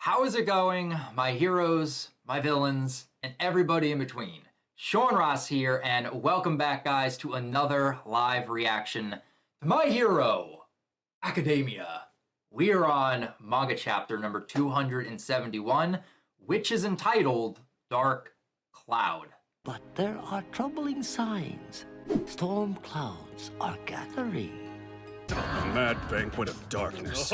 How is it going, my heroes, my villains, and everybody in between? Sean Ross here, and welcome back, guys, to another live reaction to My Hero Academia. We are on manga chapter number 271, which is entitled Dark Cloud. But there are troubling signs. Storm clouds are gathering. A mad banquet of darkness.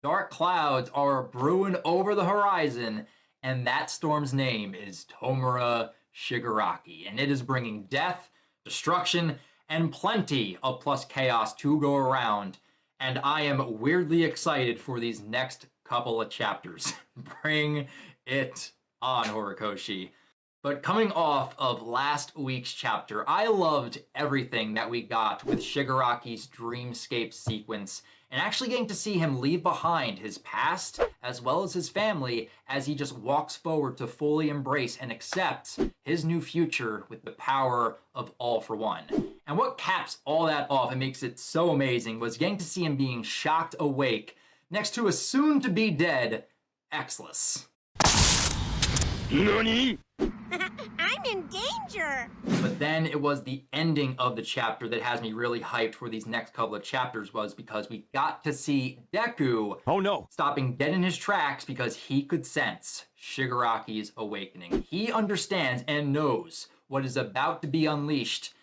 Dark clouds are brewing over the horizon, and that storm's name is Tomura Shigaraki, and it is bringing death, destruction, and plenty of plus chaos to go around, and I am weirdly excited for these next couple of chapters. Bring it on, Horikoshi. But coming off of last week's chapter, I loved everything that we got with Shigaraki's dreamscape sequence, and actually getting to see him leave behind his past as well as his family as he just walks forward to fully embrace and accept his new future with the power of All for One. And what caps all that off and makes it so amazing was getting to see him being shocked awake next to a soon-to-be dead Exless. NANI? I'm in danger! But then it was the ending of the chapter that has me really hyped for these next couple of chapters, was because we got to see Deku stopping dead in his tracks because he could sense Shigaraki's awakening. He understands and knows what is about to be unleashed,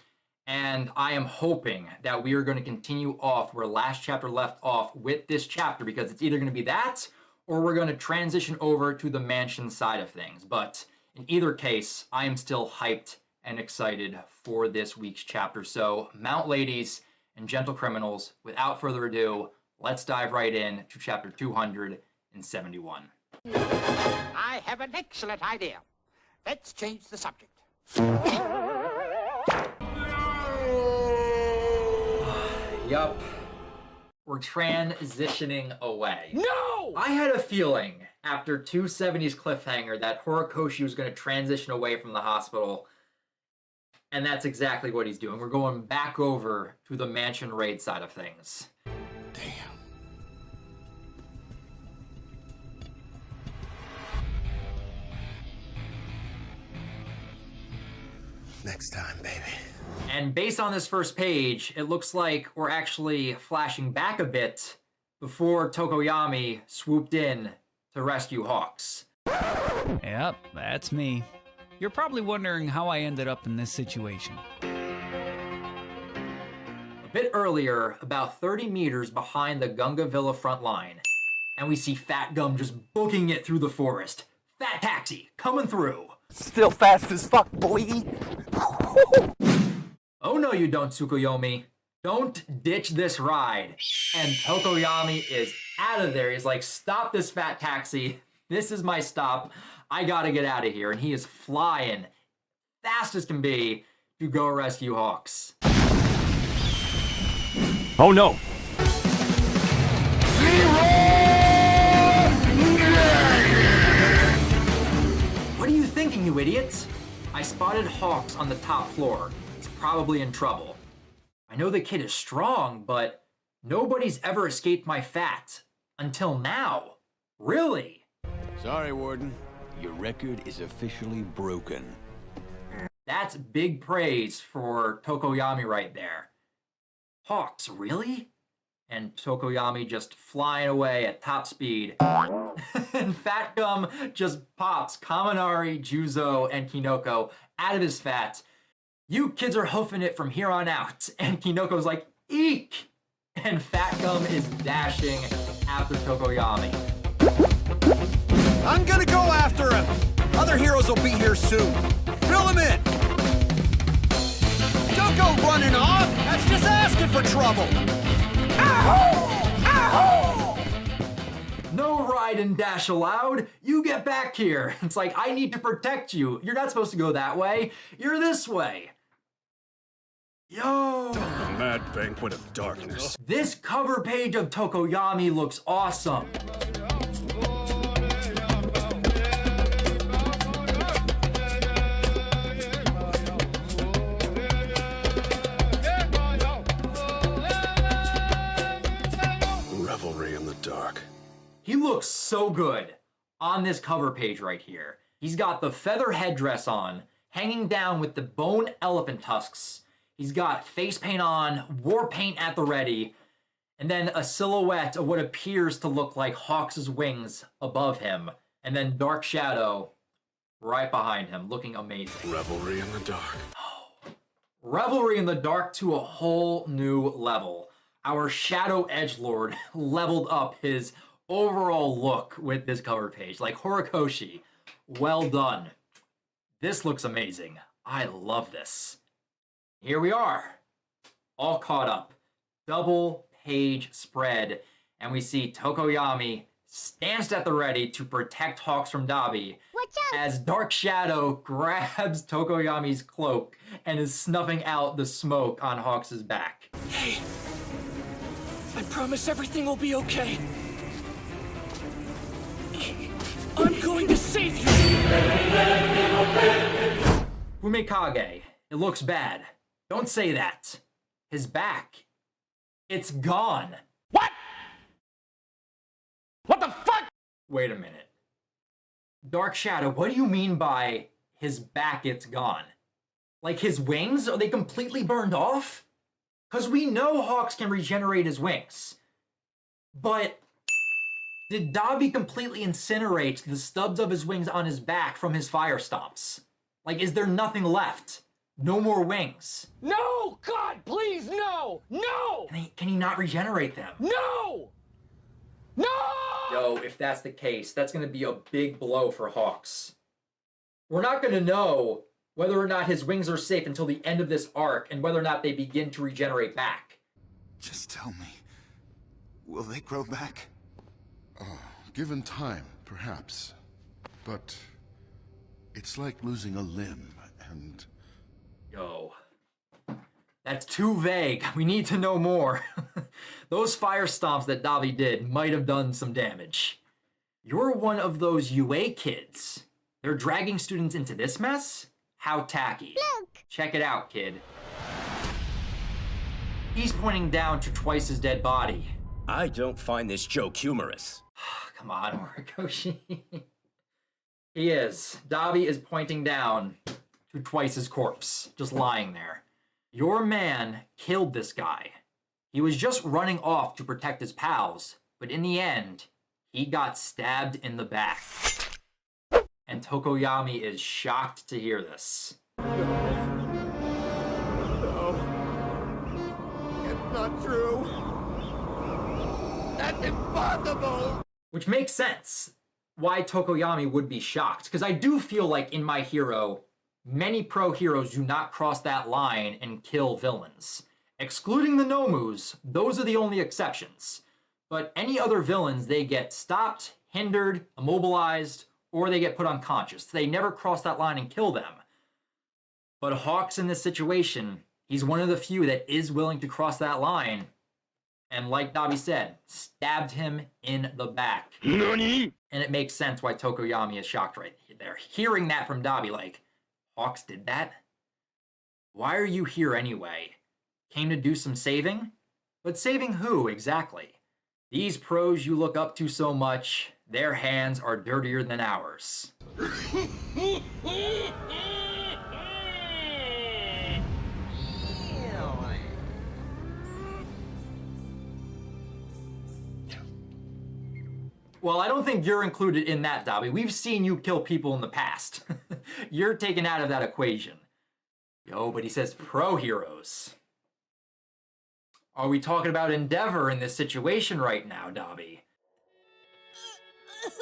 and I am hoping that we are going to continue off where last chapter left off with this chapter, because it's either going to be that or we're going to transition over to the mansion side of things. But in either case, I am still hyped and excited for this week's chapter. So, mount ladies and gentle criminals, without further ado, let's dive right in to chapter 271. I have an excellent idea. Let's change the subject. Yup. We're transitioning away. No! I had a feeling after 270's cliffhanger that Horikoshi was going to transition away from the hospital, and that's exactly what he's doing. We're going back over to the mansion raid side of things. Damn. Next time, baby. And based on this first page, it looks like we're actually flashing back a bit before Tokoyami swooped in to rescue Hawks. Yep, that's me. You're probably wondering how I ended up in this situation. A bit earlier, about 30 meters behind the Gunga Villa front line, and we see Fat Gum just booking it through the forest. Fat Taxi, coming through. Still fast as fuck, boy. Oh no you don't, Tsukuyomi. Don't ditch this ride. And Tokoyami is out of there. He's like, stop this Fat Taxi. This is my stop. I gotta get out of here. And he is flying fast as can be to go rescue Hawks. Oh no! What are you thinking, you idiots? I spotted Hawks on the top floor. He's probably in trouble. I know the kid is strong, but nobody's ever escaped my fat. Until now. Really? Sorry, Warden. Your record is officially broken. That's big praise for Tokoyami right there. Hawks, really? And Tokoyami just flying away at top speed. And Fat Gum just pops Kaminari, Juzo, and Kinoko out of his fat. You kids are hoofing it from here on out. And Kinoko's like, eek! And Fat Gum is dashing after Tokoyami. I'm gonna go after him. Other heroes will be here soon. Fill him in. Don't go running off. That's just asking for trouble. No ride and dash allowed. You get back here. It's like, I need to protect you. You're not supposed to go that way. You're this way. Yo! A mad banquet of darkness. This cover page of Tokoyami looks awesome. Revelry in the dark. He looks so good on this cover page right here. He's got the feather headdress on, hanging down with the bone elephant tusks. He's got face paint on, war paint at the ready, and then a silhouette of what appears to look like Hawks' wings above him, and then Dark Shadow right behind him, looking amazing. Revelry in the dark. Revelry in the dark to a whole new level. Our Shadow Edgelord leveled up his overall look with this cover page. Like Horikoshi, well done. This looks amazing. I love this. Here we are, all caught up. Double page spread, and we see Tokoyami stands at the ready to protect Hawks from Dabi. Watch out! As Dark Shadow grabs Tokoyami's cloak and is snuffing out the smoke on Hawks' back. Hey, I promise everything will be okay. I'm going to save you! Fumikage, it looks bad. Don't say that. His back, it's gone. What? What the fuck? Wait a minute. Dark Shadow, what do you mean by his back, it's gone? Like his wings, are they completely burned off? Because we know Hawks can regenerate his wings. But did Dabi completely incinerate the stubs of his wings on his back from his fire stomps? Like, is there nothing left? No more wings? No! God, please, no! No! Can he not regenerate them? No! No! Yo, if that's the case, that's going to be a big blow for Hawks. We're not going to know whether or not his wings are safe until the end of this arc and whether or not they begin to regenerate back. Just tell me, will they grow back? Given time, perhaps. But it's like losing a limb, and... Yo, that's too vague. We need to know more. Those fire stomps that Dabi did might have done some damage. You're one of those UA kids. They're dragging students into this mess? How tacky. Look! Check it out, kid. He's pointing down to Twice's dead body. I don't find this joke humorous. Come on, Horikoshi. He is. Dabi is pointing down to Twice's corpse, just lying there. Your man killed this guy. He was just running off to protect his pals, but in the end, he got stabbed in the back. And Tokoyami is shocked to hear this. No. It's not true. That's impossible! Which makes sense why Tokoyami would be shocked, because I do feel like in My Hero, many pro heroes do not cross that line and kill villains. Excluding the Nomus, those are the only exceptions. But any other villains, they get stopped, hindered, immobilized, or they get put unconscious. They never cross that line and kill them. But Hawks in this situation, he's one of the few that is willing to cross that line. And like Dabi said, stabbed him in the back. NANI? And it makes sense why Tokoyami is shocked right there. Hearing that from Dabi, like, Hawks did that? Why are you here anyway? Came to do some saving? But saving who, exactly? These pros you look up to so much, their hands are dirtier than ours. Well, I don't think you're included in that, Dabi. We've seen you kill people in the past. You're taken out of that equation. Yo, but he says pro heroes. Are we talking about Endeavor in this situation right now, Dabi?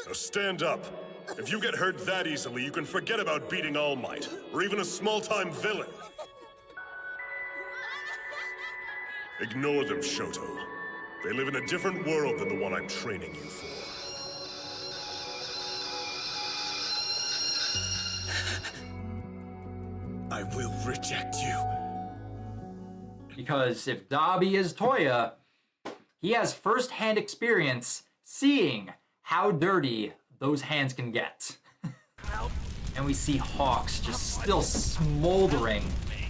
Now stand up. If you get hurt that easily, you can forget about beating All Might, or even a small-time villain. Ignore them, Shoto. They live in a different world than the one I'm training you for. I will reject you. Because if Dabi is Toya, he has first-hand experience seeing how dirty those hands can get. And we see Hawks just still smoldering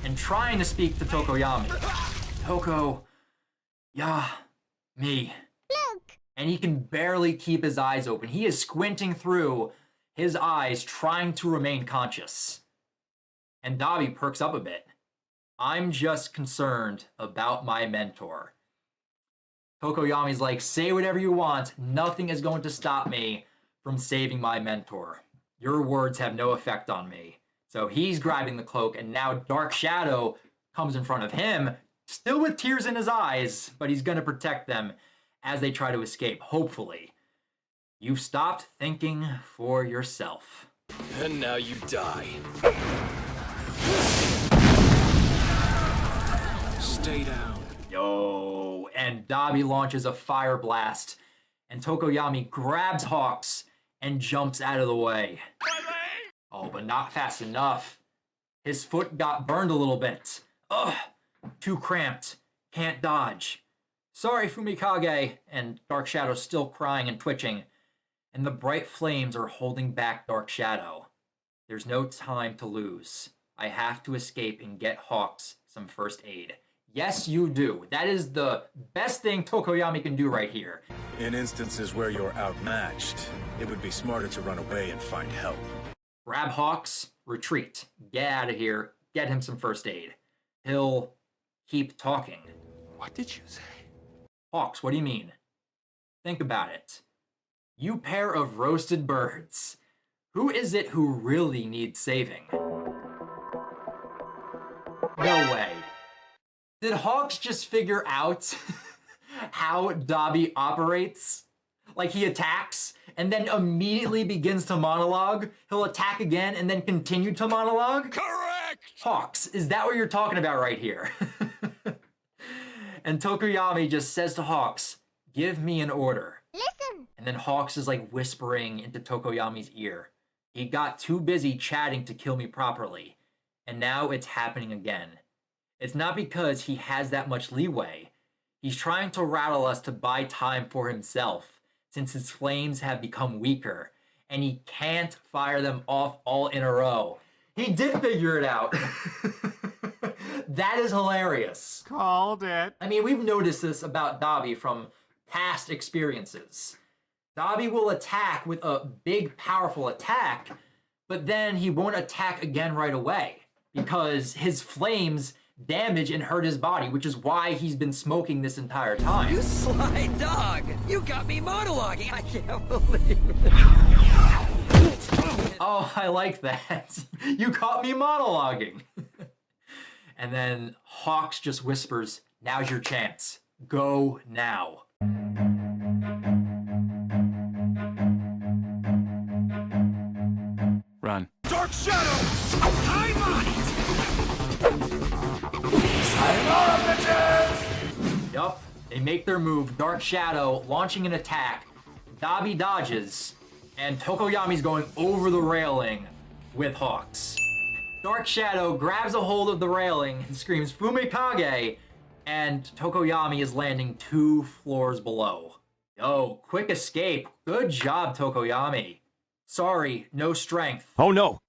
and trying to speak to Tokoyami. Toko, yeah, me. Look! and he can barely keep his eyes open. He is squinting through his eyes, trying to remain conscious. And Dabi perks up a bit. I'm just concerned about my mentor. Tokoyami's like, say whatever you want. Nothing is going to stop me from saving my mentor. Your words have no effect on me. So he's grabbing the cloak, and now Dark Shadow comes in front of him, still with tears in his eyes, but he's going to protect them as they try to escape, hopefully. You've stopped thinking for yourself. And now you die. Stay down. Yo, and Dabi launches a fire blast, and Tokoyami grabs Hawks and jumps out of the way. Oh, but not fast enough. His foot got burned a little bit. Ugh, too cramped. Can't dodge. Sorry, Fumikage. And Dark Shadow still crying and twitching. And the bright flames are holding back Dark Shadow. There's no time to lose. I have to escape and get Hawks some first aid. Yes, you do. That is the best thing Tokoyami can do right here. In instances where you're outmatched, it would be smarter to run away and find help. Grab Hawks, retreat, get out of here, get him some first aid. He'll keep talking. What did you say? Hawks, what do you mean? Think about it. You pair of roasted birds. Who is it who really needs saving? No way. Did Hawks just figure out how Dabi operates? Like he attacks and then immediately begins to monologue. He'll attack again and then continue to monologue. Correct! Hawks, is that what you're talking about right here? And Tokoyami just says to Hawks, give me an order. Listen. And then Hawks is like whispering into Tokoyami's ear. He got too busy chatting to kill me properly. And now it's happening again. It's not because he has that much leeway. He's trying to rattle us to buy time for himself, since his flames have become weaker, and he can't fire them off all in a row. He did figure it out. That is hilarious. Called it. I mean, we've noticed this about Dabi from past experiences. Dabi will attack with a big, powerful attack, but then he won't attack again right away, because his flames damage and hurt his body, which is why he's been smoking this entire time. You sly dog! You got me monologuing! I can't believe it! Oh, I like that. You caught me monologuing. And then Hawks just whispers, now's your chance. Go now. Run. Dark Shadow! I'm on it! Yup, they make their move. Dark Shadow launching an attack. Dabi dodges, and Tokoyami's going over the railing with Hawks. Dark Shadow grabs a hold of the railing and screams Fumikage, and Tokoyami is landing 2 floors below. Yo, quick escape. Good job, Tokoyami. Sorry, no strength. Oh no!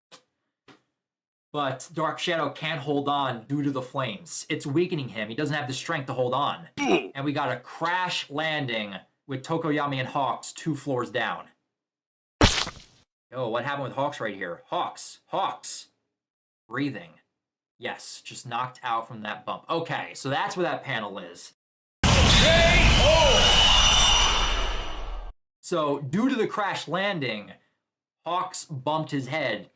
But Dark Shadow can't hold on due to the flames. It's weakening him. He doesn't have the strength to hold on. And we got a crash landing with Tokoyami and Hawks 2 floors down. Yo, what happened with Hawks right here? Hawks. Breathing. Yes, just knocked out from that bump. Okay, so that's where that panel is. So, due to the crash landing, Hawks bumped his head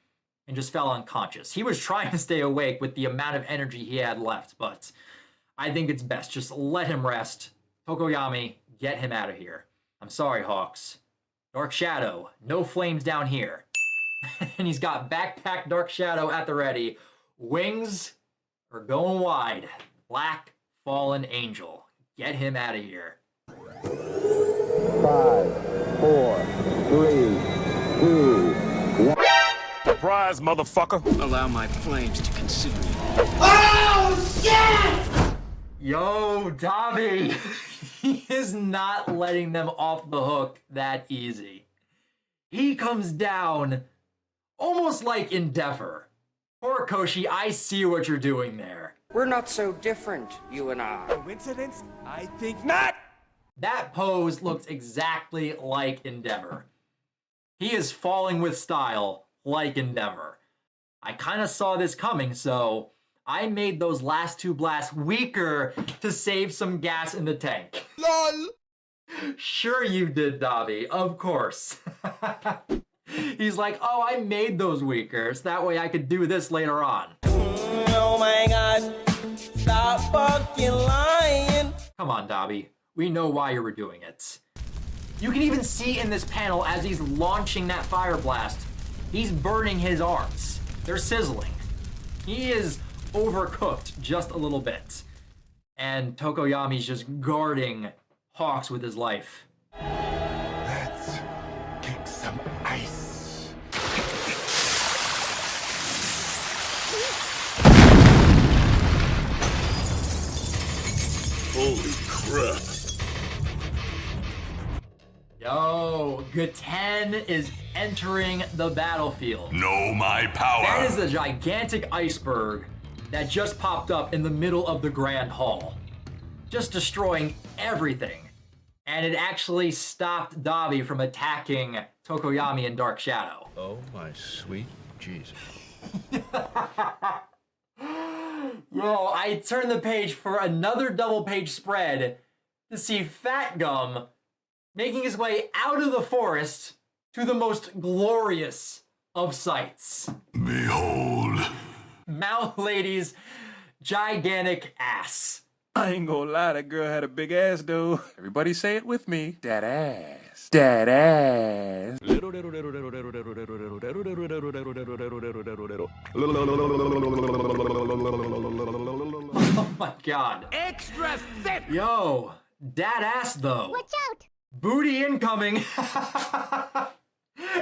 and just fell unconscious. He was trying to stay awake with the amount of energy he had left, but I think it's best. Just let him rest. Tokoyami, get him out of here. I'm sorry, Hawks. Dark Shadow, no flames down here. And he's got backpack Dark Shadow at the ready. Wings are going wide. Black Fallen Angel. Get him out of here. 5, 4, 3, 2, 1. Surprise, motherfucker! Allow my flames to consume you. Oh, shit! Yo, Dabi! He is not letting them off the hook that easy. He comes down almost like Endeavor. Horikoshi, I see what you're doing there. We're not so different, you and I. Coincidence? I think not! That pose looks exactly like Endeavor. He is falling with style like Endeavor. I kind of saw this coming, so I made those last 2 blasts weaker to save some gas in the tank. LOL! Sure you did, Dabi, of course. He's like, oh, I made those weaker, so that way I could do this later on. Oh my god. Stop fucking lying. Come on, Dabi. We know why you were doing it. You can even see in this panel as he's launching that fire blast, he's burning his arms. They're sizzling. He is overcooked just a little bit. And Tokoyami's just guarding Hawks with his life. Let's kick some ice. Holy crap. Yo, Guten is entering the battlefield. Know my power. That is a gigantic iceberg that just popped up in the middle of the Grand Hall, just destroying everything. And it actually stopped Dabi from attacking Tokoyami in Dark Shadow. Oh my sweet Jesus. Yo, I turned the page for another double page spread to see Fat Gum making his way out of the forest to the most glorious of sights. Behold. Mouth Lady's gigantic ass. I ain't gonna lie, that girl had a big ass, though. Everybody say it with me. That ass. That ass. Oh my god. Extra thick. Yo, that ass though. Watch out! Booty incoming.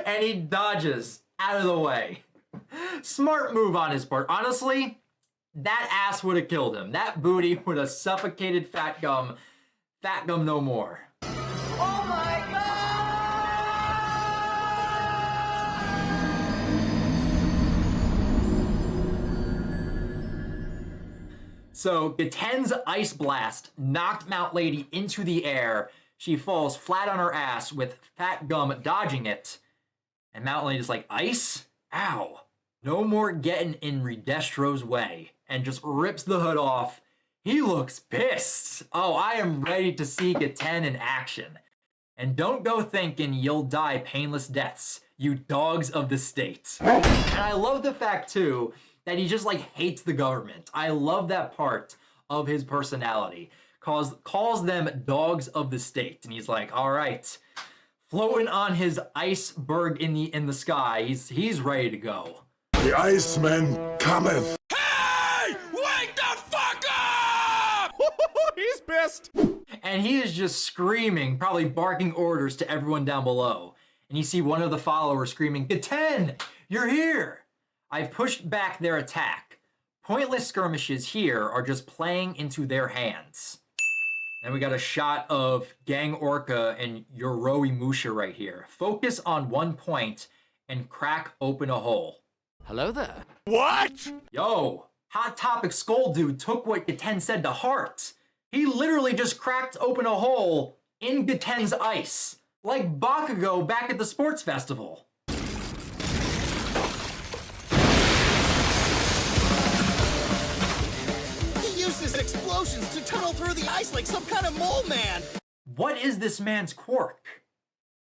And he dodges out of the way. Smart move on his part. Honestly, that ass would have killed him. That booty would have suffocated Fat Gum. Fat Gum no more. Oh my god. So Guten's ice blast knocked Mount Lady into the air. She falls flat on her ass with Fat Gum dodging it. And Mount Lady's like, ice? Ow. No more getting in Redestro's way. And just rips the hood off. He looks pissed. Oh, I am ready to see Guten in action. And don't go thinking you'll die painless deaths, you dogs of the state. And I love the fact, too, that he just, like, hates the government. I love that part of his personality. Calls them dogs of the state. And he's like, all right, floating on his iceberg in the sky, he's ready to go. The Iceman cometh. Hey! Wake the fuck up! He's pissed. And he is just screaming, probably barking orders to everyone down below. And you see one of the followers screaming, Guten, you're here! I've pushed back their attack. Pointless skirmishes here are just playing into their hands. Then we got a shot of Gang Orca and Yoroi Musha right here. Focus on one point and crack open a hole. Hello there. What? Yo, Hot Topic Skull Dude took what Guten said to heart. He literally just cracked open a hole in Guten's ice, like Bakugo back at the sports festival. He uses explosions to tunnel through the ice like some kind of mole man. What is this man's quirk?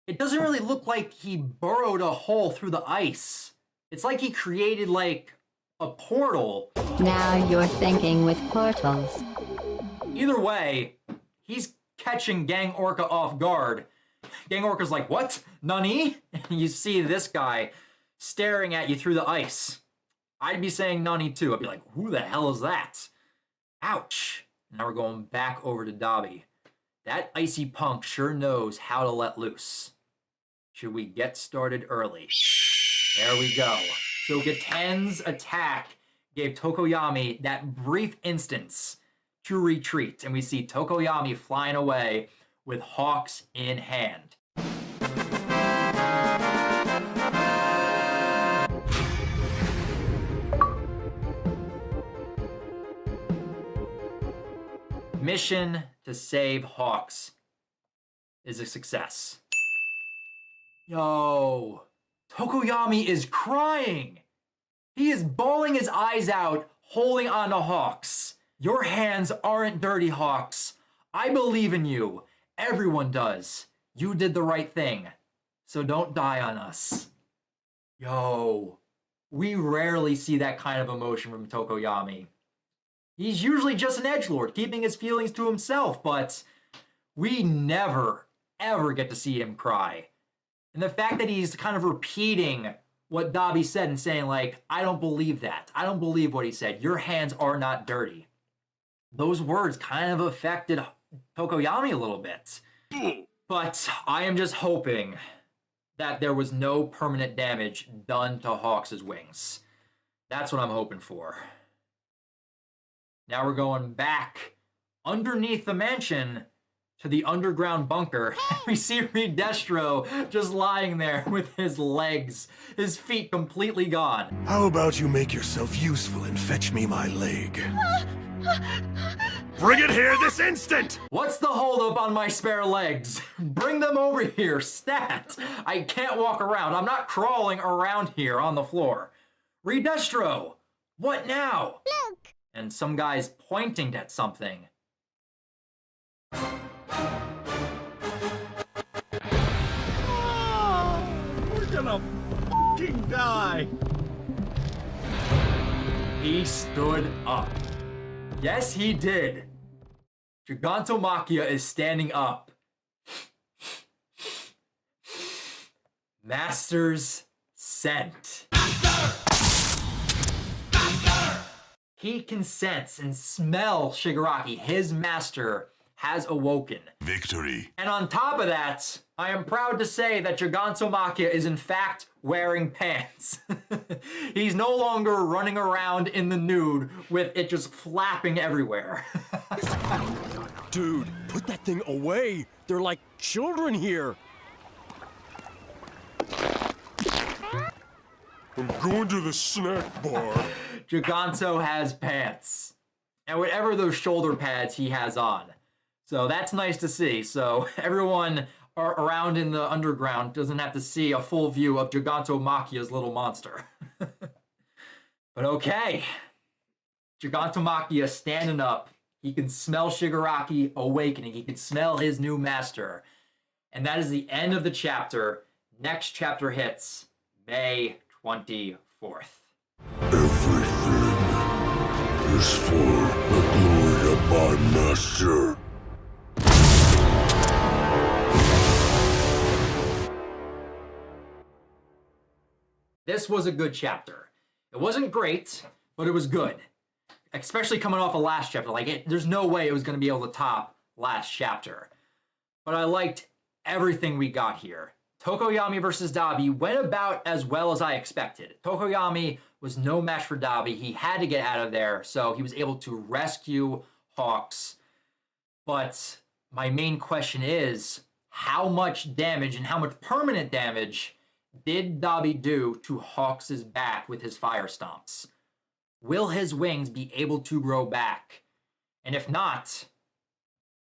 It doesn't really look like he burrowed a hole through the ice. It's like he created, like, a portal. Now you're thinking with portals. Either way, he's catching Gang Orca off guard. Gang Orca's like, what? Nani? You see this guy staring at you through the ice. I'd be saying Nani too. I'd be like, who the hell is that? Ouch. Now we're going back over to Dabi. That icy punk sure knows how to let loose. Should we get started early? There we go. So Guten's attack gave Tokoyami that brief instance to retreat. And we see Tokoyami flying away with hawks in hand. Mission to save Hawks is a success. Yo, Tokoyami is crying. He is bawling his eyes out, holding on to Hawks. Your hands aren't dirty, Hawks. I believe in you. Everyone does. You did the right thing. So don't die on us. Yo, we rarely see that kind of emotion from Tokoyami. He's usually just an edgelord, keeping his feelings to himself, but we never, ever get to see him cry. And the fact that he's kind of repeating what Dabi said and saying, like, I don't believe that. I don't believe what he said. Your hands are not dirty. Those words kind of affected Tokoyami a little bit. But I am just hoping that there was no permanent damage done to Hawks' wings. That's what I'm hoping for. Now we're going back underneath the mansion to the underground bunker. We see Destro just lying there with his legs, his feet completely gone. How about you make yourself useful and fetch me my leg? Bring it here this instant! What's the holdup on my spare legs? Bring them over here, stat! I can't walk around. I'm not crawling around here on the floor. Destro, what now? Look! And some guy's pointing at something. We're gonna f***ing die. He stood up. Yes, he did. Gigantomachia is standing up. Master's scent. He can sense and smell Shigaraki. His master has awoken. Victory. And on top of that, I am proud to say that Gigantomachia is in fact wearing pants. He's no longer running around in the nude with it just flapping everywhere. Dude, put that thing away. They're like children here. I'm going to the snack bar. Giganto has pants. And whatever those shoulder pads he has on. So that's nice to see. So everyone around in the underground doesn't have to see a full view of Gigantomachia's little monster. But okay. Gigantomachia standing up. He can smell Shigaraki awakening. He can smell his new master. And that is the end of the chapter. Next chapter hits May 24th. Everything is for the glory of my master. This was a good chapter. It wasn't great, but it was good. Especially coming off of last chapter. Like, there's no way it was going to be able to top last chapter. But I liked everything we got here. Tokoyami versus Dabi went about as well as I expected. Tokoyami was no match for Dabi. He had to get out of there, so he was able to rescue Hawks. But my main question is, how much damage and how much permanent damage did Dabi do to Hawks' back with his fire stomps? Will his wings be able to grow back? And if not,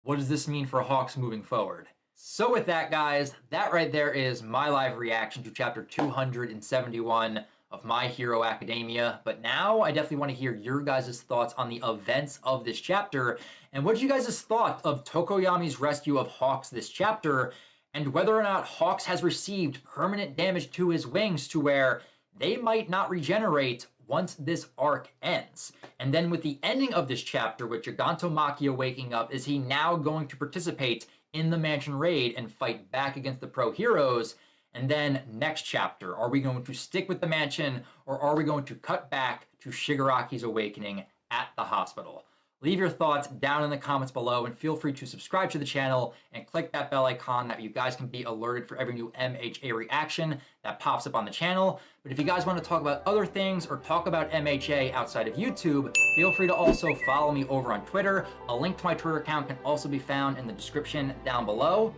what does this mean for Hawks moving forward? So with that, guys, that right there is my live reaction to chapter 271 of My Hero Academia. But now I definitely want to hear your guys' thoughts on the events of this chapter, and what you guys' thought of Tokoyami's rescue of Hawks this chapter, and whether or not Hawks has received permanent damage to his wings to where they might not regenerate once this arc ends. And then with the ending of this chapter, with Gigantomachia waking up, is he now going to participate in the mansion raid and fight back against the pro heroes? And then next chapter, are we going to stick with the mansion, or are we going to cut back to Shigaraki's awakening at the hospital? Leave your thoughts down in the comments below, and feel free to subscribe to the channel and click that bell icon that you guys can be alerted for every new MHA reaction that pops up on the channel. But if you guys want to talk about other things or talk about MHA outside of YouTube, feel free to also follow me over on Twitter. A link to my Twitter account can also be found in the description down below.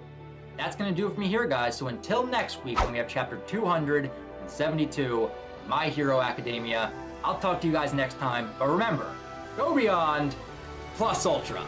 That's going to do it for me here, guys. So until next week, when we have chapter 272 of My Hero Academia, I'll talk to you guys next time. But remember, go beyond plus ultra.